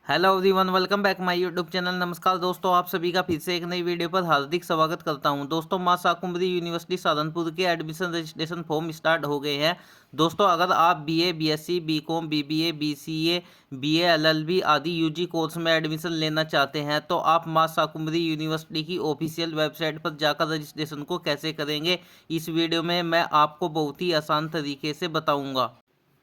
Hello everyone, welcome back my YouTube channel. नमस्कार दोस्तों, आप सभी का फिर से एक नई वीडियो पर हार्दिक स्वागत करता हूं। दोस्तों, मां शाकुंभरी यूनिवर्सिटी सहारनपुर के एडमिशन रजिस्ट्रेशन फॉर्म स्टार्ट हो गए हैं। दोस्तों, अगर आप BA, BSc, BCom, BBA, BCA, BA, LLB आदि यूजी कोर्स में एडमिशन लेना चाहते हैं तो आप मां शाकुंभरी यूनिवर्सिटी की ऑफिशियल वेबसाइट पर जाकर रजिस्ट्रेशन को कैसे करेंगे, इस वीडियो में मैं आपको बहुत ही आसान तरीके से बताऊँगा।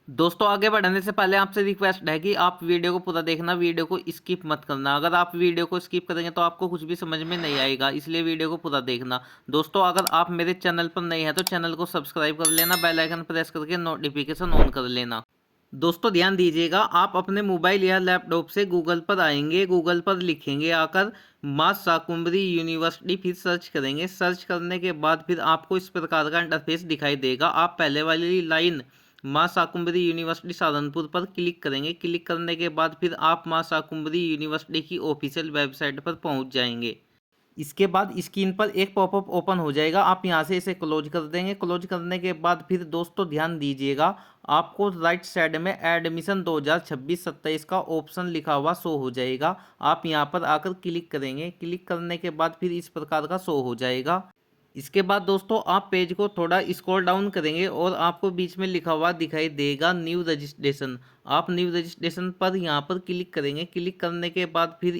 दोस्तों, आगे बढ़ने से पहले आपसे रिक्वेस्ट है कि आप वीडियो को पूरा देखना, वीडियो को स्किप मत करना। अगर आप वीडियो को स्किप करेंगे तो आपको कुछ भी समझ में नहीं आएगा, इसलिए वीडियो को पूरा देखना। दोस्तों, अगर आप मेरे चैनल पर नए हैं तो चैनल को सब्सक्राइब कर लेना, बेल आइकन प्रेस करके नोटिफिकेशन ऑन कर लेना। दोस्तों, ध्यान दीजिएगा, आप अपने मोबाइल या लैपटॉप से गूगल पर आएंगे, गूगल पर लिखेंगे आकर मां शाकुंभरी यूनिवर्सिटी, फिर सर्च करेंगे। सर्च करने के बाद फिर आपको इस प्रकार का इंटरफेस दिखाई देगा। आप पहले वाली लाइन मां शाकुंभरी यूनिवर्सिटी सहारनपुर पर क्लिक करेंगे। क्लिक करने के बाद फिर आप मां शाकुंभरी यूनिवर्सिटी की ऑफिशियल वेबसाइट पर पहुंच जाएंगे। इसके बाद स्क्रीन पर एक पॉपअप ओपन हो जाएगा, आप यहां से इसे क्लोज कर देंगे। क्लोज करने के बाद फिर दोस्तों ध्यान दीजिएगा, आपको राइट साइड में एडमिशन 2026-27 का ऑप्शन लिखा हुआ शो हो जाएगा। आप यहां पर आकर क्लिक करेंगे। क्लिक करने के बाद फिर इस प्रकार का शो हो जाएगा। इसके बाद दोस्तों आप पेज को थोड़ा स्क्रॉल डाउन करेंगे और आपको बीच में लिखा हुआ दिखाई देगा न्यू रजिस्ट्रेशन। आप न्यू रजिस्ट्रेशन पर यहाँ पर क्लिक करेंगे। क्लिक करने के बाद फिर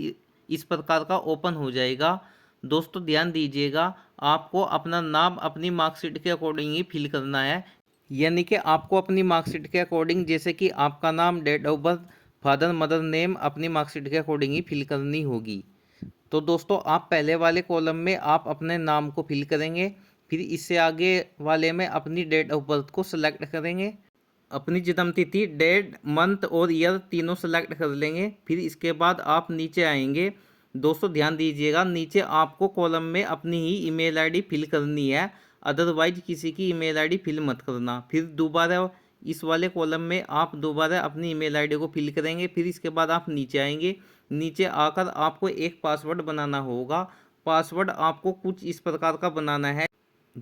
इस प्रकार का ओपन हो जाएगा। दोस्तों, ध्यान दीजिएगा, आपको अपना नाम अपनी मार्कशीट के अकॉर्डिंग ही फिल करना है। यानी कि आपको अपनी मार्कशीट के अकॉर्डिंग, जैसे कि आपका नाम, date of birth, father mother name अपनी मार्कशीट के अकॉर्डिंग ही फिल करनी होगी। तो दोस्तों, आप पहले वाले कॉलम में आप अपने नाम को फिल करेंगे। फिर इससे आगे वाले में अपनी डेट ऑफ बर्थ को सिलेक्ट करेंगे। अपनी जन्म तिथि, डेट, मंथ और ईयर तीनों सेलेक्ट कर लेंगे। फिर इसके बाद आप नीचे आएंगे। दोस्तों, ध्यान दीजिएगा, नीचे आपको कॉलम में अपनी ही ईमेल आईडी फिल करनी है, अदरवाइज किसी की ईमेल आईडी फिल मत करना। फिर दोबारा इस वाले कॉलम में आप दोबारा अपनी ईमेल आईडी को फिल करेंगे। फिर इसके बाद आप नीचे आएंगे। नीचे आकर आपको एक पासवर्ड बनाना होगा। पासवर्ड आपको कुछ इस प्रकार का बनाना है,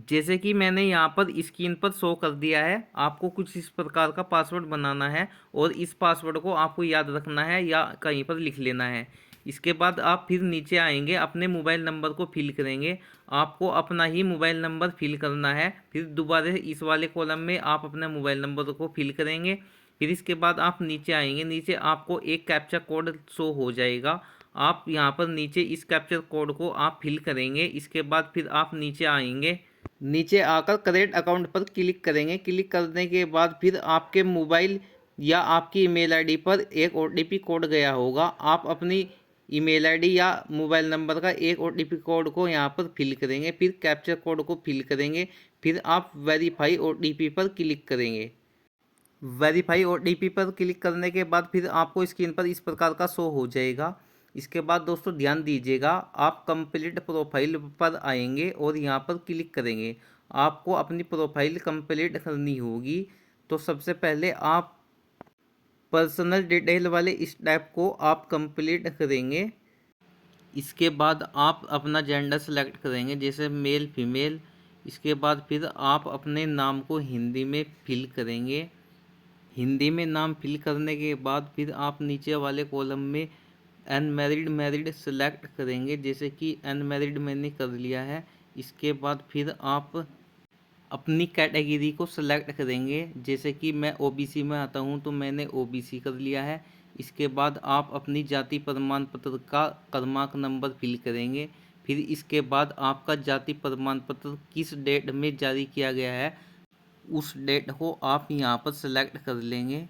जैसे कि मैंने यहाँ पर स्क्रीन पर शो कर दिया है। आपको कुछ इस प्रकार का पासवर्ड बनाना है और इस पासवर्ड को आपको याद रखना है या कहीं पर लिख लेना है। इसके बाद आप फिर नीचे आएंगे, अपने मोबाइल नंबर को फिल करेंगे। आपको अपना ही मोबाइल नंबर फिल करना है। फिर दोबारा इस वाले कॉलम में आप अपना मोबाइल नंबर को फिल करेंगे। फिर इसके बाद आप नीचे आएंगे। नीचे आपको एक कैप्चा कोड शो हो जाएगा। आप यहाँ पर नीचे इस कैप्चर कोड को आप फिल करेंगे। इसके बाद फिर आप नीचे आएंगे। नीचे आकर करेंट अकाउंट पर क्लिक करेंगे। क्लिक करने के बाद फिर आपके मोबाइल या आपकी ईमेल आईडी पर एक ओटीपी कोड गया होगा। आप अपनी ईमेल आईडी या मोबाइल नंबर का एक ओटीपी कोड को यहाँ पर फिल करेंगे। फिर कैप्चर कोड को फिल करेंगे। फिर आप वेरीफाई ओटीपी पर क्लिक करेंगे। वेरीफाई ओटीपी पर क्लिक करने के बाद फिर आपको स्क्रीन पर इस प्रकार का शो हो जाएगा। इसके बाद दोस्तों ध्यान दीजिएगा, आप कंप्लीट प्रोफाइल पर आएंगे और यहाँ पर क्लिक करेंगे। आपको अपनी प्रोफाइल कंप्लीट करनी होगी। तो सबसे पहले आप पर्सनल डिटेल वाले स्टेप को आप कंप्लीट करेंगे। इसके बाद आप अपना जेंडर सेलेक्ट करेंगे, जैसे मेल फीमेल। इसके बाद फिर आप अपने नाम को हिंदी में फिल करेंगे। हिंदी में नाम फिल करने के बाद फिर आप नीचे वाले कॉलम में अनमैरिड, मैरिड सेलेक्ट करेंगे, जैसे कि अनमैरिड मैंने कर लिया है। इसके बाद फिर आप अपनी कैटेगरी को सेलेक्ट करेंगे, जैसे कि मैं ओबीसी में आता हूं तो मैंने ओबीसी कर लिया है। इसके बाद आप अपनी जाति प्रमाण पत्र का क्रमांक नंबर फिल करेंगे। फिर इसके बाद आपका जाति प्रमाण पत्र किस डेट में जारी किया गया है, उस डेट को आप यहाँ पर सेलेक्ट कर लेंगे।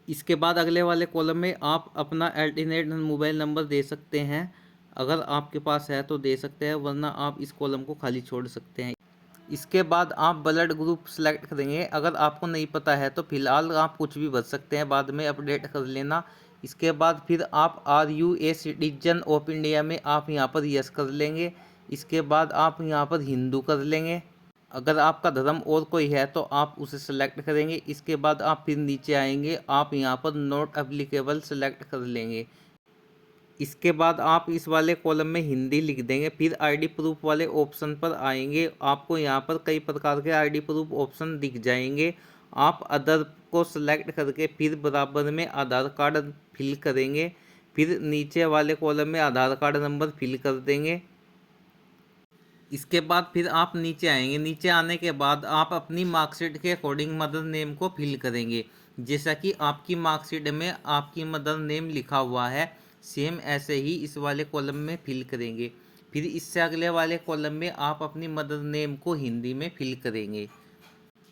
इसके बाद अगले वाले कॉलम में आप अपना अल्टरनेट मोबाइल नंबर दे सकते हैं। अगर आपके पास है तो दे सकते हैं, वरना आप इस कॉलम को खाली छोड़ सकते हैं। इसके बाद आप ब्लड ग्रुप सेलेक्ट करेंगे। अगर आपको नहीं पता है तो फिलहाल आप कुछ भी भर सकते हैं, बाद में अपडेट कर लेना। इसके बाद फिर आप are you a citizen of India में आप यहाँ पर यस कर लेंगे। इसके बाद आप यहाँ पर हिंदू कर लेंगे। अगर आपका धर्म और कोई है तो आप उसे सेलेक्ट करेंगे। इसके बाद आप फिर नीचे आएंगे, आप यहाँ पर नॉट एप्लीकेबल सेलेक्ट कर लेंगे। इसके बाद आप इस वाले कॉलम में हिंदी लिख देंगे। फिर आईडी प्रूफ वाले ऑप्शन पर आएंगे। आपको यहाँ पर कई प्रकार के आईडी प्रूफ ऑप्शन दिख जाएंगे। आप अदर को सेलेक्ट करके फिर बराबर में आधार कार्ड फिल करेंगे। फिर नीचे वाले कॉलम में आधार कार्ड नंबर फिल कर देंगे। इसके बाद फिर आप नीचे आएंगे। नीचे आने के बाद आप अपनी मार्कशीट के अकॉर्डिंग मदर नेम को फिल करेंगे। जैसा कि आपकी मार्कशीट में आपकी मदर नेम लिखा हुआ है, सेम ऐसे ही इस वाले कॉलम में फिल करेंगे। फिर इससे अगले वाले कॉलम में आप अपनी मदर नेम को हिंदी में फिल करेंगे।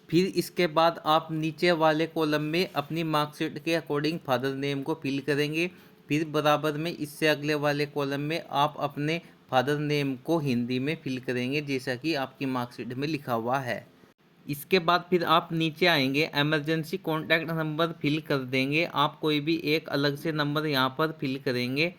फिर इसके बाद आप नीचे वाले कॉलम में अपनी मार्कशीट के अकॉर्डिंग फादर नेम को फिल करेंगे। फिर बराबर में इससे अगले वाले कॉलम में आप अपने फादर नेम को हिंदी में फिल करेंगे, जैसा कि आपकी मार्कशीट में लिखा हुआ है। इसके बाद फिर आप नीचे आएंगे, इमरजेंसी कॉन्टैक्ट नंबर फिल कर देंगे। आप कोई भी एक अलग से नंबर यहाँ पर फिल करेंगे।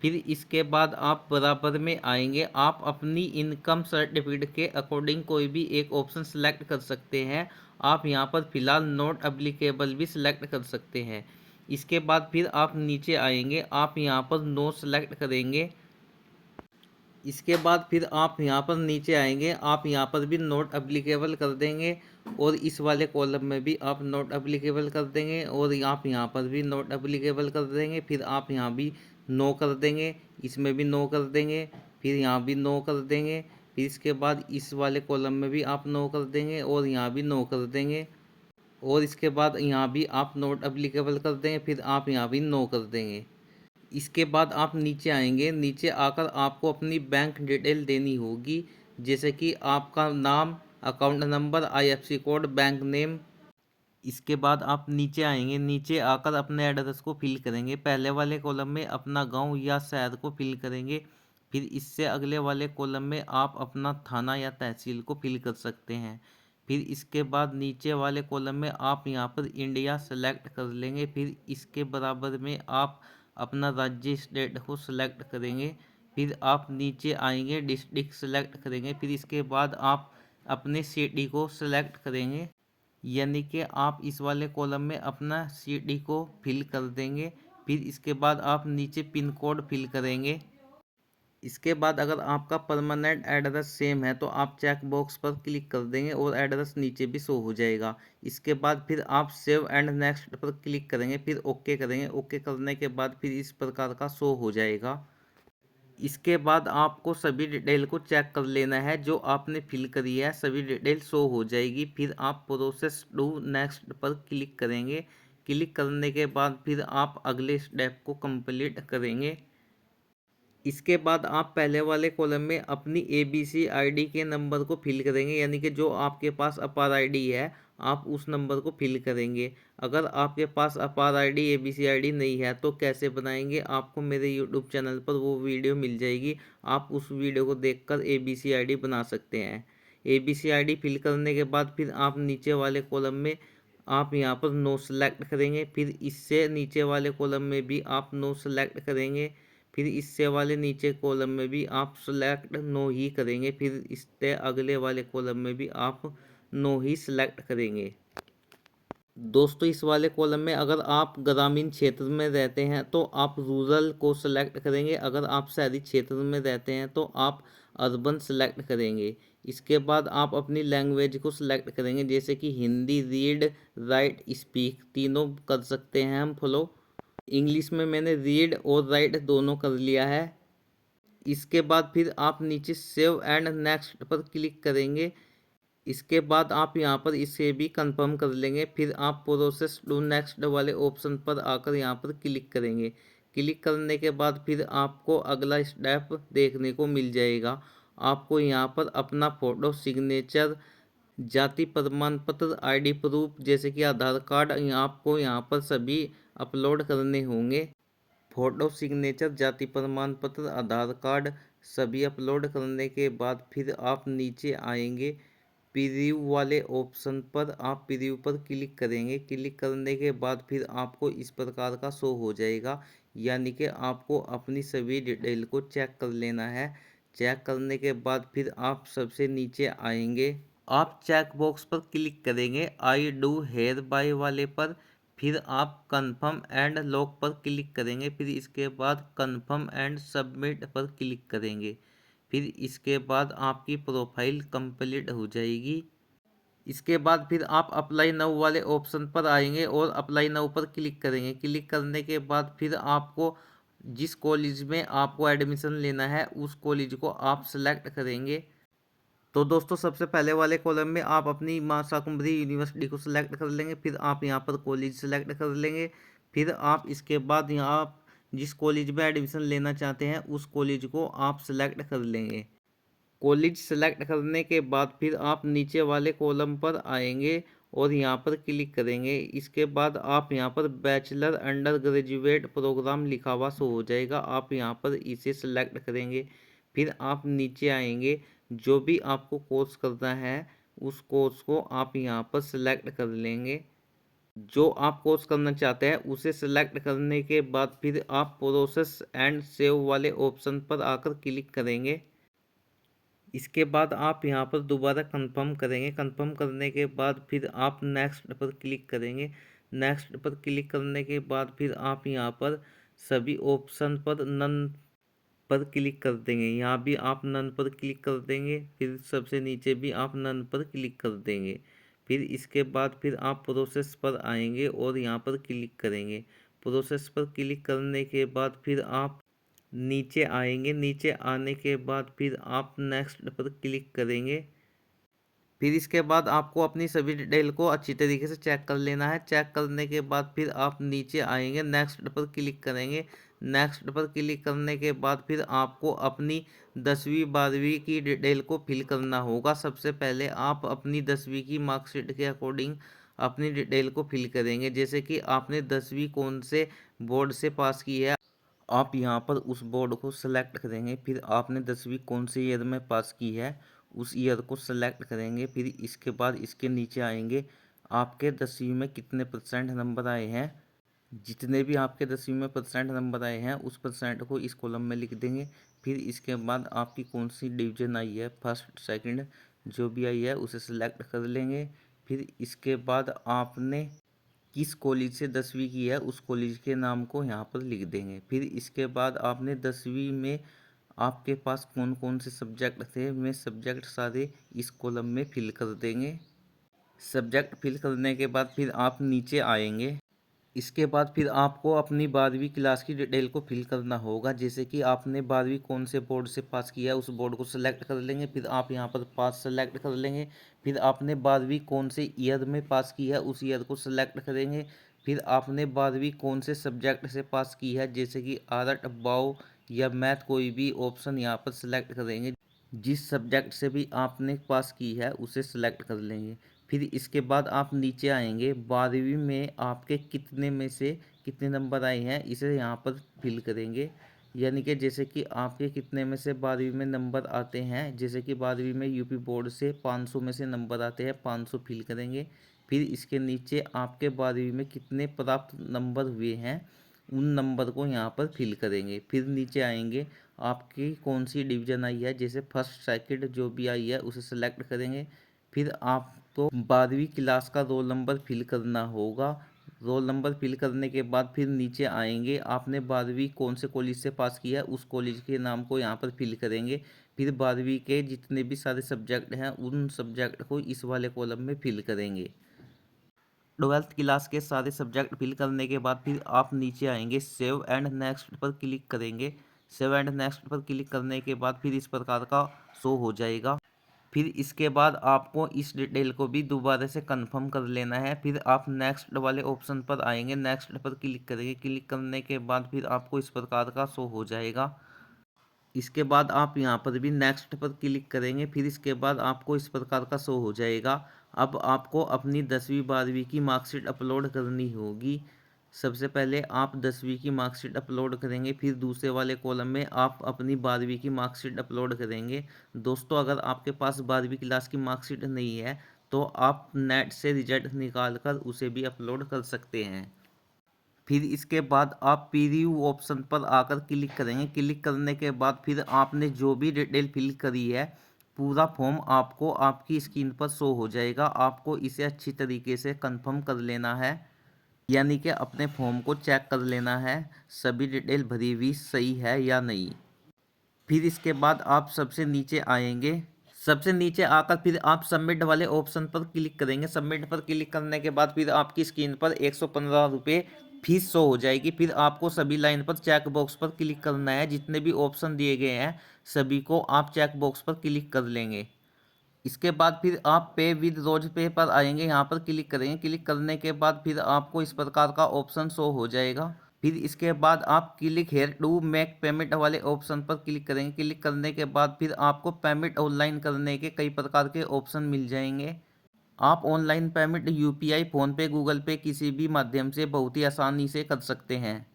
फिर इसके बाद आप बराबर में आएंगे, आप अपनी इनकम सर्टिफिकेट के अकॉर्डिंग कोई भी एक ऑप्शन सेलेक्ट कर सकते हैं। आप यहाँ पर फिलहाल नॉट एप्लीकेबल भी सिलेक्ट कर सकते हैं। इसके बाद फिर आप नीचे आएंगे, आप यहाँ पर नो सेलेक्ट करेंगे। इसके बाद फिर आप यहाँ पर नीचे आएंगे, आप यहाँ पर भी नॉट एप्लीकेबल कर देंगे और इस वाले कॉलम में भी आप नॉट एप्लीकेबल कर देंगे और आप यहाँ पर भी नॉट एप्लीकेबल कर देंगे। फिर आप यहाँ भी नो कर देंगे, इसमें भी नो कर देंगे, फिर यहाँ भी नो कर देंगे। फिर इसके बाद इस वाले कॉलम में भी आप नो कर देंगे और यहाँ भी नो कर देंगे और इसके बाद यहाँ भी आप नॉट एप्लीकेबल कर देंगे, फिर आप यहाँ भी नो कर देंगे। इसके बाद आप नीचे आएंगे, नीचे आकर आपको अपनी बैंक डिटेल देनी होगी, जैसे कि आपका नाम, account number, IFSC code, bank name. इसके बाद आप नीचे आएंगे, नीचे आकर अपने एड्रेस को फिल करेंगे। पहले वाले कॉलम में अपना गांव या शहर को फिल करेंगे। फिर इससे अगले वाले कॉलम में आप अपना थाना या तहसील को फिल कर सकते हैं। फिर इसके बाद नीचे वाले कॉलम में आप यहां पर इंडिया सेलेक्ट कर लेंगे। फिर इसके बराबर में आप अपना राज्य स्टेट को सिलेक्ट करेंगे। फिर आप नीचे आएंगे, डिस्ट्रिक्ट सेलेक्ट करेंगे। फिर इसके बाद आप अपने सिटी को सिलेक्ट करेंगे, यानी कि आप इस वाले कॉलम में अपना सिटी को फिल कर देंगे। फिर इसके बाद आप नीचे पिन कोड फिल करेंगे। इसके बाद अगर आपका परमानेंट एड्रेस सेम है तो आप चेक बॉक्स पर क्लिक कर देंगे और एड्रेस नीचे भी शो हो जाएगा। इसके बाद फिर आप सेव एंड नेक्स्ट पर क्लिक करेंगे, फिर ओके करेंगे। ओके करने के बाद फिर इस प्रकार का शो हो जाएगा। इसके बाद आपको सभी डिटेल को चेक कर लेना है, जो आपने फिल करी है सभी डिटेल शो हो जाएगी। फिर आप प्रोसेस टू नेक्स्ट पर क्लिक करेंगे। क्लिक करने के बाद फिर आप अगले स्टेप को कंप्लीट करेंगे। इसके बाद आप पहले वाले कॉलम में अपनी ABC ID के नंबर को फिल करेंगे, यानी कि जो आपके पास अपार ID है आप उस नंबर को फिल करेंगे। अगर आपके पास अपार ID ABC ID नहीं है तो कैसे बनाएंगे, आपको मेरे YouTube चैनल पर वो वीडियो मिल जाएगी। आप उस वीडियो को देखकर ABC ID बना सकते हैं। ABC ID फिल करने के बाद फिर आप नीचे वाले कॉलम में आप यहाँ पर नो सेलेक्ट करेंगे। फिर इससे नीचे वाले कॉलम में भी आप नो सेलेक्ट करेंगे। फिर इससे वाले नीचे कॉलम में भी आप सेलेक्ट नो ही करेंगे। फिर इससे अगले वाले कॉलम में भी आप नो ही सेलेक्ट करेंगे। दोस्तों इस वाले कॉलम में अगर आप ग्रामीण क्षेत्र में रहते हैं तो आप रूरल को सेलेक्ट करेंगे, अगर आप शहरी क्षेत्र में रहते हैं तो आप अर्बन सेलेक्ट करेंगे। इसके बाद आप अपनी लैंग्वेज को सिलेक्ट करेंगे, जैसे कि हिंदी, रीड, राइट, स्पीक तीनों कर सकते हैं हम फॉलो। इंग्लिश में मैंने रीड और राइट दोनों कर लिया है। इसके बाद फिर आप नीचे सेव एंड नेक्स्ट पर क्लिक करेंगे। इसके बाद आप यहाँ पर इसे भी कंफर्म कर लेंगे। फिर आप प्रोसेस टू नेक्स्ट वाले ऑप्शन पर आकर यहाँ पर क्लिक करेंगे। क्लिक करने के बाद फिर आपको अगला स्टेप देखने को मिल जाएगा। आपको यहाँ पर अपना फ़ोटो, सिग्नेचर, जाति प्रमाण पत्र, ID प्रूफ जैसे कि आधार कार्ड आपको यहाँ पर सभी अपलोड करने होंगे। फ़ोटो, सिग्नेचर, जाति प्रमाण पत्र, आधार कार्ड सभी अपलोड करने के बाद फिर आप नीचे आएंगे, प्रीव्यू वाले ऑप्शन पर आप प्रीव्यू पर क्लिक करेंगे। क्लिक करने के बाद फिर आपको इस प्रकार का शो हो जाएगा, यानी कि आपको अपनी सभी डिटेल को चेक कर लेना है। चेक करने के बाद फिर आप सबसे नीचे आएंगे, आप चेक बॉक्स पर क्लिक करेंगे आई डू हेयर बाय वाले पर। फिर आप कंफर्म एंड लॉक पर क्लिक करेंगे। फिर इसके बाद कंफर्म एंड सबमिट पर क्लिक करेंगे। फिर इसके बाद आपकी प्रोफाइल कंप्लीट हो जाएगी। इसके बाद फिर आप अप्लाई नाउ वाले ऑप्शन पर आएंगे और अप्लाई नाउ पर क्लिक करेंगे। क्लिक करने के बाद फिर आपको जिस कॉलेज में आपको एडमिशन लेना है उस कॉलेज को आप सेलेक्ट करेंगे। तो दोस्तों सबसे पहले वाले कॉलम में आप अपनी मां शाकुंभरी यूनिवर्सिटी को सिलेक्ट कर लेंगे, फिर आप यहाँ पर कॉलेज सेलेक्ट कर लेंगे। फिर आप इसके बाद यहाँ आप जिस कॉलेज में एडमिशन लेना चाहते हैं उस कॉलेज को आप सेलेक्ट कर लेंगे। कॉलेज सेलेक्ट करने के बाद फिर आप नीचे वाले कॉलम पर आएंगे और यहाँ पर क्लिक करेंगे। इसके बाद आप यहाँ पर बैचलर अंडर ग्रेजुएट प्रोग्राम लिखा हुआ शो हो जाएगा, आप यहाँ पर इसे सेलेक्ट करेंगे। फिर आप नीचे आएंगे, जो भी आपको कोर्स करना है उस कोर्स को आप यहाँ पर सेलेक्ट कर लेंगे। जो आप कोर्स करना चाहते हैं उसे सेलेक्ट करने के बाद फिर आप प्रोसेस एंड सेव वाले ऑप्शन पर आकर क्लिक करेंगे। इसके बाद आप यहाँ पर दोबारा कंफर्म करेंगे। कंफर्म करने के बाद फिर आप नेक्स्ट पर क्लिक करेंगे। नेक्स्ट पर क्लिक करने के बाद फिर आप यहाँ पर सभी ऑप्शन पर नन पर क्लिक कर देंगे। यहाँ भी आप नन पर क्लिक कर देंगे, फिर सबसे नीचे भी आप नन पर क्लिक कर देंगे। फिर इसके बाद फिर आप प्रोसेस पर आएंगे और यहाँ पर क्लिक करेंगे। प्रोसेस पर क्लिक करने के बाद फिर आप नीचे आएंगे। नीचे आने के बाद फिर आप नेक्स्ट पर क्लिक करेंगे। फिर इसके बाद आपको अपनी सभी डिटेल को अच्छी तरीके से चेक कर लेना है। चेक करने के बाद फिर आप नीचे आएंगे, नेक्स्ट पर क्लिक करेंगे। नेक्स्ट पर क्लिक करने के बाद फिर आपको अपनी 10वीं 12वीं की डिटेल को फिल करना होगा। सबसे पहले आप अपनी 10वीं की मार्कशीट के अकॉर्डिंग अपनी डिटेल को फिल करेंगे। जैसे कि आपने 10वीं कौन से बोर्ड से पास की है, आप यहाँ पर उस बोर्ड को सेलेक्ट करेंगे। फिर आपने 10वीं कौन से ईयर में पास की है उस ईयर को सेलेक्ट करेंगे। फिर इसके बाद इसके नीचे आएंगे, आपके 10वीं में कितने परसेंट नंबर आए हैं। जितने भी आपके 10वीं में परसेंट नंबर आए हैं उस परसेंट को इस कॉलम में लिख देंगे। फिर इसके बाद आपकी कौन सी डिवीज़न आई है, फर्स्ट सेकंड जो भी आई है उसे सेलेक्ट कर लेंगे। फिर इसके बाद आपने किस कॉलेज से 10वीं की है उस कॉलेज के नाम को यहाँ पर लिख देंगे। फिर इसके बाद आपने 10वीं में आपके पास कौन कौन से सब्जेक्ट थे, वे सब्जेक्ट सारे इस कॉलम में फिल कर देंगे। सब्जेक्ट फिल करने के बाद फिर आप नीचे आएंगे। इसके बाद फिर आपको अपनी 12वीं क्लास की डिटेल को फिल करना होगा। जैसे कि आपने 12वीं कौन से बोर्ड से पास किया है उस बोर्ड को सेलेक्ट कर लेंगे। फिर आप यहाँ पर पास सेलेक्ट कर लेंगे। फिर आपने 12वीं कौन से ईयर में पास की है उस ईयर को सेलेक्ट करेंगे। फिर आपने 12वीं कौन से सब्जेक्ट से पास की है, जैसे कि आर्ट, बायो या मैथ, कोई भी ऑप्शन यहाँ पर सेलेक्ट करेंगे। जिस सब्जेक्ट से भी आपने पास की है उसे सेलेक्ट कर लेंगे। फिर इसके बाद आप नीचे आएंगे, 12वीं में आपके कितने में से कितने नंबर आए हैं इसे यहाँ पर फिल करेंगे। यानी कि जैसे कि आपके कितने में से 12वीं में नंबर आते हैं, जैसे कि 12वीं में यूपी बोर्ड से 500 में से नंबर आते हैं, 500 फिल करेंगे। फिर इसके नीचे आपके 12वीं में कितने प्राप्त नंबर हुए हैं उन नंबर को यहाँ पर फिल करेंगे। फिर नीचे आएंगे, आपकी कौन सी डिवीज़न आई है, जैसे फर्स्ट सेकंड जो भी आई है उसे सेलेक्ट करेंगे। फिर आपको 12वीं क्लास का रोल नंबर फिल करना होगा। रोल नंबर फिल करने के बाद फिर नीचे आएंगे, आपने 12वीं कौन से कॉलेज से पास किया है उस कॉलेज के नाम को यहाँ पर फिल करेंगे। फिर 12वीं के जितने भी सारे सब्जेक्ट हैं उन सब्जेक्ट को इस वाले कॉलम में फिल करेंगे। 12th क्लास के सारे सब्जेक्ट फिल करने के बाद फिर आप नीचे आएंगे, सेव एंड नेक्स्ट पर क्लिक करेंगे। सेव एंड नेक्स्ट पर क्लिक करने के बाद फिर इस प्रकार का शो हो जाएगा। फिर इसके बाद आपको इस डिटेल को भी दोबारा से कंफर्म कर लेना है। फिर आप नेक्स्ट वाले ऑप्शन पर आएंगे, नेक्स्ट पर क्लिक करेंगे। क्लिक करने के बाद फिर आपको इस प्रकार का शो हो जाएगा। इसके बाद आप यहाँ पर भी नेक्स्ट पर क्लिक करेंगे। फिर इसके बाद आपको इस प्रकार का शो हो जाएगा। अब आपको अपनी 10वीं 12वीं की मार्कशीट अपलोड करनी होगी। सबसे पहले आप 10वीं की मार्कशीट अपलोड करेंगे, फिर दूसरे वाले कॉलम में आप अपनी 12वीं की मार्कशीट अपलोड करेंगे। दोस्तों अगर आपके पास 12वीं क्लास की मार्कशीट नहीं है तो आप नेट से रिजल्ट निकाल कर उसे भी अपलोड कर सकते हैं। फिर इसके बाद आप प्रीव्यू ऑप्शन पर आकर क्लिक करेंगे। क्लिक करने के बाद फिर आपने जो भी डिटेल फिल करी है पूरा फॉर्म आपको आपकी स्क्रीन पर शो हो जाएगा। आपको इसे अच्छी तरीके से कंफर्म कर लेना है, यानी कि अपने फॉर्म को चेक कर लेना है सभी डिटेल भरी हुई सही है या नहीं। फिर इसके बाद आप सबसे नीचे आएंगे। सबसे नीचे आकर फिर आप सबमिट वाले ऑप्शन पर क्लिक करेंगे। सबमिट पर क्लिक करने के बाद फिर आपकी स्क्रीन पर 115 रुपये फीस शो हो जाएगी। फिर आपको सभी लाइन पर चेक बॉक्स पर क्लिक करना है। जितने भी ऑप्शन दिए गए हैं सभी को आप चेक बॉक्स पर क्लिक कर लेंगे। इसके बाद फिर आप पे विद रोज पे पर आएंगे, यहाँ पर क्लिक करेंगे। क्लिक करने के बाद फिर आपको इस प्रकार का ऑप्शन शो हो जाएगा। फिर इसके बाद आप click here to make payment वाले ऑप्शन पर क्लिक करेंगे। क्लिक करने के बाद फिर आपको पेमेंट ऑनलाइन करने के कई प्रकार के ऑप्शन मिल जाएंगे। आप online payment UPI, PhonePe, Google पे किसी भी माध्यम से बहुत ही आसानी से कर सकते हैं।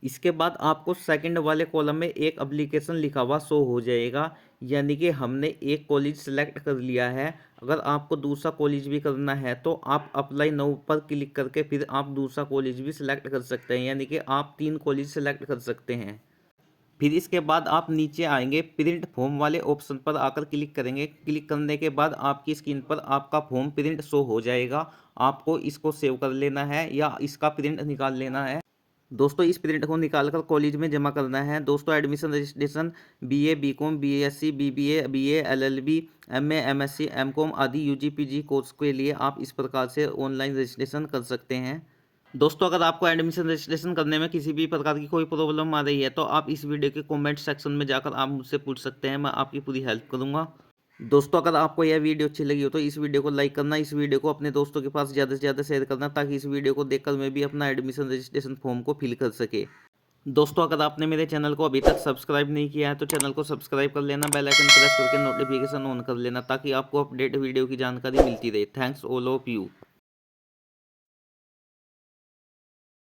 इसके बाद आपको सेकंड वाले कॉलम में एक एप्लीकेशन लिखा हुआ शो हो जाएगा, यानी कि हमने एक कॉलेज सेलेक्ट कर लिया है। अगर आपको दूसरा कॉलेज भी करना है तो आप अप्लाई नाउ पर क्लिक करके फिर आप दूसरा कॉलेज भी सिलेक्ट कर सकते हैं, यानी कि आप 3 कॉलेज सेलेक्ट कर सकते हैं। फिर इसके बाद आप नीचे आएंगे, प्रिंट फॉर्म वाले ऑप्शन पर आकर क्लिक करेंगे। क्लिक करने के बाद आपकी स्क्रीन पर आपका फॉर्म प्रिंट शो हो जाएगा। आपको इसको सेव कर लेना है या इसका प्रिंट निकाल लेना है। दोस्तों इस प्रिंट को निकाल कर कॉलेज में जमा करना है। दोस्तों admission registration BA, BCom, BSc, BBA, BA, LLB, MA, MSc, MCom आदि यूजी पीजी कोर्स के लिए आप इस प्रकार से ऑनलाइन रजिस्ट्रेशन कर सकते हैं। दोस्तों अगर आपको एडमिशन रजिस्ट्रेशन करने में किसी भी प्रकार की कोई प्रॉब्लम आ रही है तो आप इस वीडियो के कमेंट सेक्शन में जाकर आप मुझसे पूछ सकते हैं, मैं आपकी पूरी हेल्प करूंगा। दोस्तों अगर आपको यह वीडियो अच्छी लगी हो तो इस वीडियो को लाइक करना, इस वीडियो को अपने दोस्तों के पास ज़्यादा से ज़्यादा शेयर करना, ताकि इस वीडियो को देखकर मैं भी अपना एडमिशन रजिस्ट्रेशन फॉर्म को फिल कर सके। दोस्तों अगर आपने मेरे चैनल को अभी तक सब्सक्राइब नहीं किया है तो चैनल को सब्सक्राइब कर लेना, बेल आइकन प्रेस करके नोटिफिकेशन ऑन कर लेना, ताकि आपको अपडेट वीडियो की जानकारी मिलती रहे। Thanks all of you.